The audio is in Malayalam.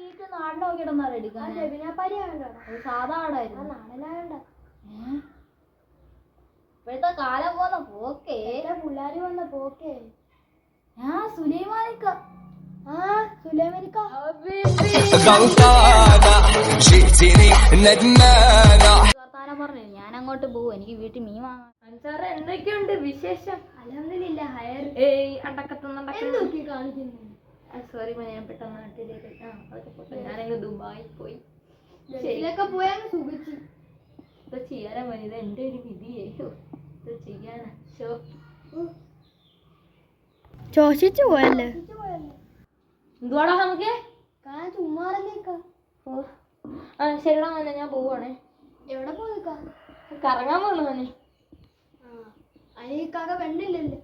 വീട്ടിൽ നാടിനെ നോക്കിയിടന്നാ എടുക്കാൻ സാധാ ആടായിരുന്നു. ഇപ്പോഴത്തെ കാലം പോന്ന പോക്കേ, പിള്ളേര് വന്ന പോക്കേ. സുലൈമാനിക്ക വർത്താനം പറഞ്ഞു. ഞാൻ അങ്ങോട്ട് പോകും, എനിക്ക് വീട്ടിൽ മീൻ വാങ്ങാം. സാറേ എന്തൊക്കെയുണ്ട് വിശേഷം? അൽഹംദുലില്ലാ ഹയർ. അടക്കത്തുന്നൊക്കെ കാണിക്കുന്നു. സോറി ഞാൻ പെട്ടെന്ന് നാട്ടിലേക്ക് ഞാനങ്ങ് ദുബായി പോയി. ശരിയൊക്കെ പോയാ സുഖിച്ചു. ഇത് ചെയ്യാനാ മതി, എന്റെ ഒരു വിധിയേയോ. ഇത് ചെയ്യാനാ ചോദിച്ചു പോയല്ലേ. എന്തുവാടാ നമുക്ക് ചുമ്മാറല്ലേക്ക. ശരിടാ മോനെ, ഞാൻ പോവാണേ. എവിടെ പോയിക്കാ? കറങ്ങാൻ പോന്നു മോനെ. അതിനേക്കാകെ പെണ്ണില്ലല്ലേ?